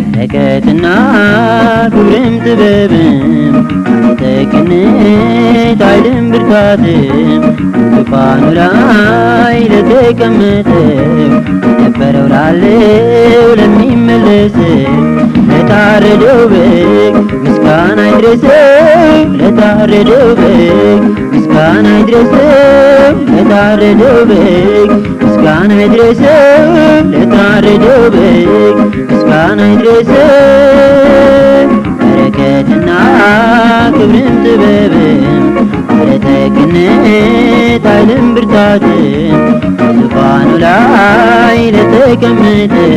በረከትና ክብርም ጥበብም ተቀነት ኃይልም ብርታትም ዙፋኑ ላይ ለተቀመጠው ነበረው ላለው ለሚመለሰው ለታረደው በግ ምስጋና ይድረሰው። ለታረደው በግ ምስጋና ይድረሰው። ለታረደው በግ ምስጋና ይድረሰው። ለታረደው በግ ምስጋና ይድረሰው። በረከትና ክብርም ጥበብም ባለጠግነት ኃይልም ብርታትም በዙፋኑ ላይ ለተቀመጠው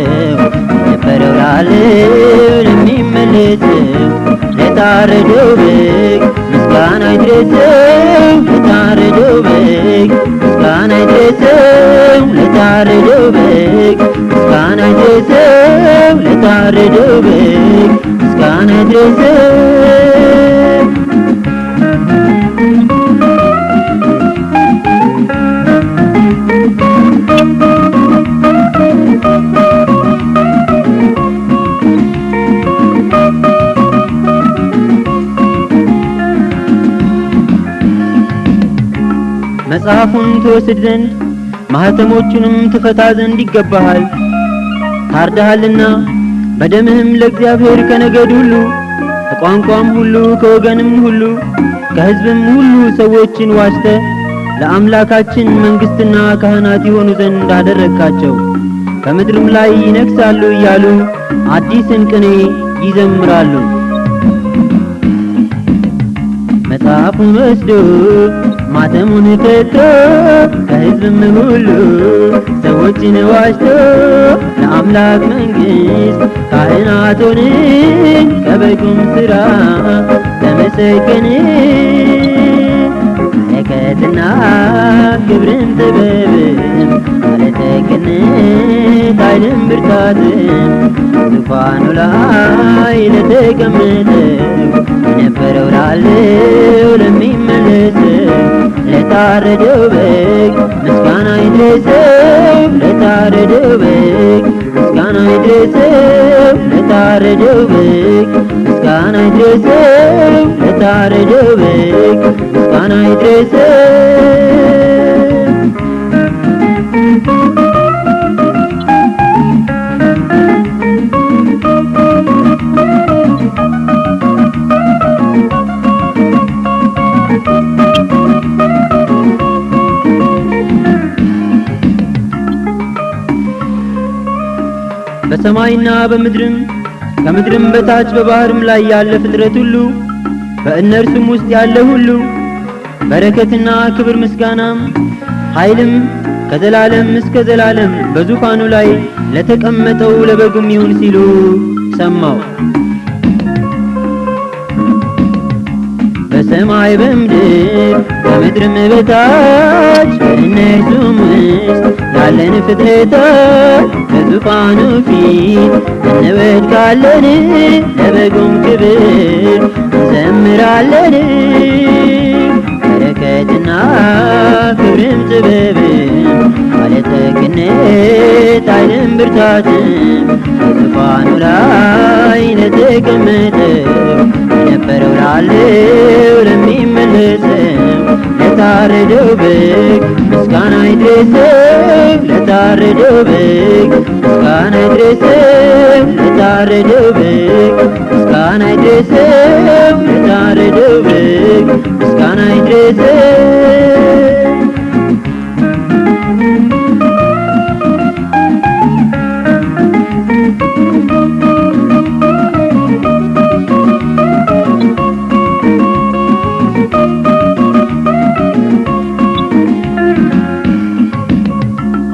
ነበረው ላለው ለሚመለሰው ለታረደው በግ ምስጋና ይድረሰው። ለታረደው በግ ምስጋና ይድረሰው። ለታረደው በግ ምስጋና ይድረሰው። ለታረደው በግ ምስጋና ይድረሰው። መጽሐፉን ትወስድ ዘንድ ማኅተሞቹንም ትፈታ ዘንድ ይገባሃል። ታርደሃልና በደምህም ለእግዚአብሔር ከነገድ ሁሉ ከቋንቋም ሁሉ ከወገንም ሁሉ ከሕዝብም ሁሉ ሰዎችን ዋጅተህ ለአምላካችን መንግሥትና ካህናት ይሆኑ ዘንድ አደረግካቸው። በምድርም ላይ ይነግሣሉ እያሉ አዲስን ቅኔ ይዘምራሉ። መጽሐፉን ወስዶ ማተሙን ፈቶ ከሕዝብም ሁሉ ሰዎችን ዋጅቶ ለአምላክ መንግሥት ካህናት ሆንን። ከበጉም ሥራ ተመሰገንን። በረከትና ክብርም ጥበብም ባለጠግነት ኃይልም ብርታትም ዙፋኑ ላይ ለተቀመጠው የነበረው ላለው ለሚመለሰው ለታረደው በግ ምስጋና ይድረሰው። ለታረደው በግ ምስጋና ይድረሰው። ለታረደው በግ ምስጋና ይድረሰው። ለታረደው በግ ምስጋና ይድረሰው። በሰማይና በምድርም ከምድርም በታች በባህርም ላይ ያለ ፍጥረት ሁሉ በእነርሱም ውስጥ ያለ ሁሉ በረከትና ክብር ምስጋናም ኃይልም ከዘላለም እስከ ዘላለም በዙፋኑ ላይ ለተቀመጠው ለበጉም ይሁን ሲሉ ሰማው። በሰማይ በምድር ከምድርም በታች በእነርሱም ውስጥ ያለን ፍጥረታት በዙፋኑ ፊት እንወድቃለን፣ ለበጉም ክብር እንዘምራለን። በረከትና ክብርም ጥበብም ባለጠግነት ኃይልም ብርታትም በዙፋኑ ላይ ለተቀመጠው የነበረው ላለው ለሚመለሰው ለታረደው በግ ምስጋና ይድረሰው። ለታረደው በግ ምስጋና ይድረሰው። ለታረደው በግ ምስጋና ይድረሰው። ለታረደው በግ ምስጋና ይድረሰው።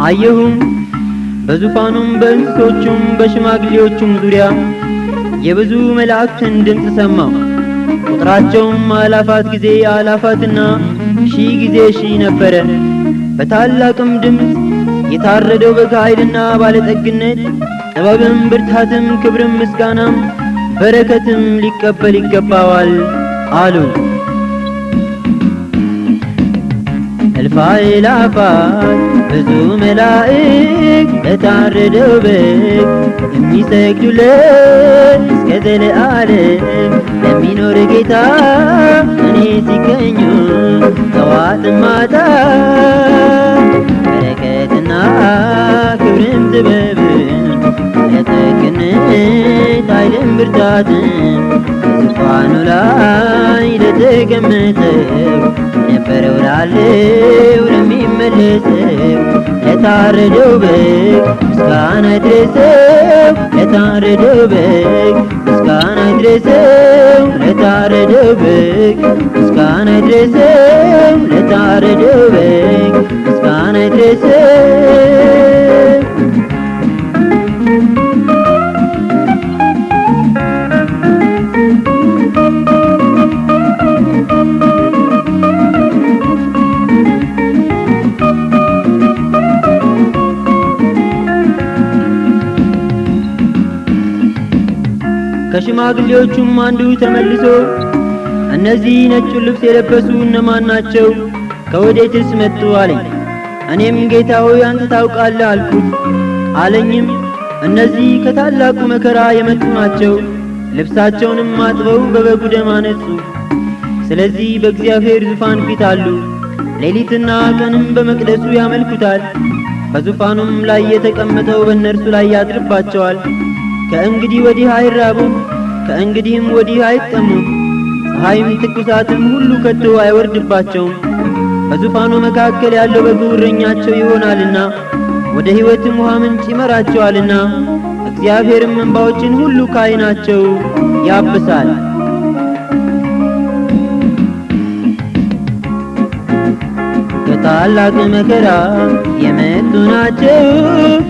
አየሁም በዙፋኑም በእንስሶቹም በሽማግሌዎቹም ዙሪያ የብዙ መላእክትን ድምፅ ሰማሁ። ቁጥራቸውም አላፋት ጊዜ አላፋትና ሺህ ጊዜ ሺህ ነበረ። በታላቅም ድምፅ የታረደው በግ ኃይልና ባለጠግነት ጥበብም ብርታትም ክብርም ምስጋናም በረከትም ሊቀበል ይገባዋል አሉ። እልፍ አእላፋት ብዙ መላእክት ለታረደው በግ የሚሰግዱለት እስከ ዘለዓለም ለሚኖር ጌታ እኔ ሲገኙ ጠዋትም ማታ በረከትና ክብርም ጥበብም ባለጠግነት ኃይልም ብርታትም በዙፋኑ ላይ ለተቀመጠው የነበረው ላለው ለሚመለሰው ለታረደው በግ ምስጋና ይድረሰው። ለታረደው በግ ምስጋና ይድረሰው። ለታረደው በግ ምስጋና ይድረሰው። ለታረደው በግ ምስጋና ይድረሰው። ከሽማግሌዎቹም አንዱ ተመልሶ እነዚህ ነጩን ልብስ የለበሱ እነማን ናቸው? ከወዴትስ መጡ አለኝ። እኔም ጌታ ሆይ አንተ ታውቃለህ አልኩት። አለኝም እነዚህ ከታላቁ መከራ የመጡ ናቸው። ልብሳቸውንም አጥበው በበጉ ደም አነጹ። ስለዚህ በእግዚአብሔር ዙፋን ፊት አሉ። ሌሊትና ቀንም በመቅደሱ ያመልኩታል። በዙፋኑም ላይ የተቀመጠው በእነርሱ ላይ ያድርባቸዋል። ከእንግዲህ ወዲህ አይራቡም፣ ከእንግዲህም ወዲህ አይጠሙም። ፀሐይም ትኩሳትም ሁሉ ከቶ አይወርድባቸውም። በዙፋኑ መካከል ያለው በጉ እረኛቸው ይሆናልና ወደ ሕይወትም ውሃ ምንጭ ይመራቸዋልና እግዚአብሔርም እንባዎችን ሁሉ ከዓይናቸው ያብሳል። ከታላቅ መከራ የመጡ ናቸው።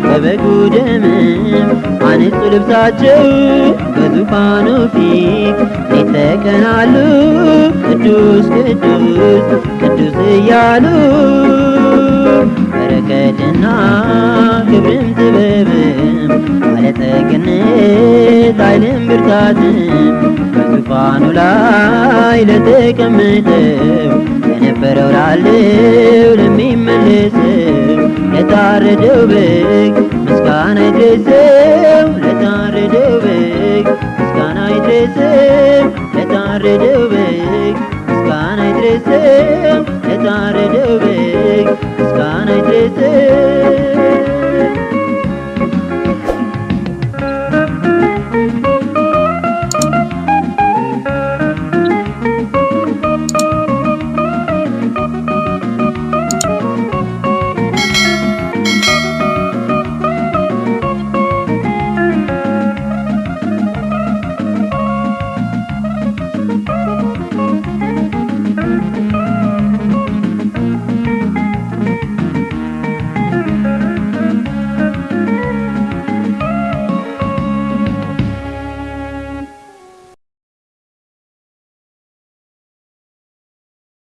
በበጉ ደምም አነጹ ልብሳቸው። በዙፋኑ ፊት ይተቀናሉ። ቅዱስ ቅዱስ ቅዱስ እያሉ በረከትና ክብርም ጥበብም ባለጠግነት ኃይልም ብርታትም በዙፋኑ ላይ ለተቀመጠው የነበረው ላለው ለሚመለሰው ለታረደው በግ ምስጋና ይድረሰው። ለታረደው በግ ምስጋና ይድረሰው። ለታረደው በግ ምስጋና ይድረሰው። ለታረደው በግ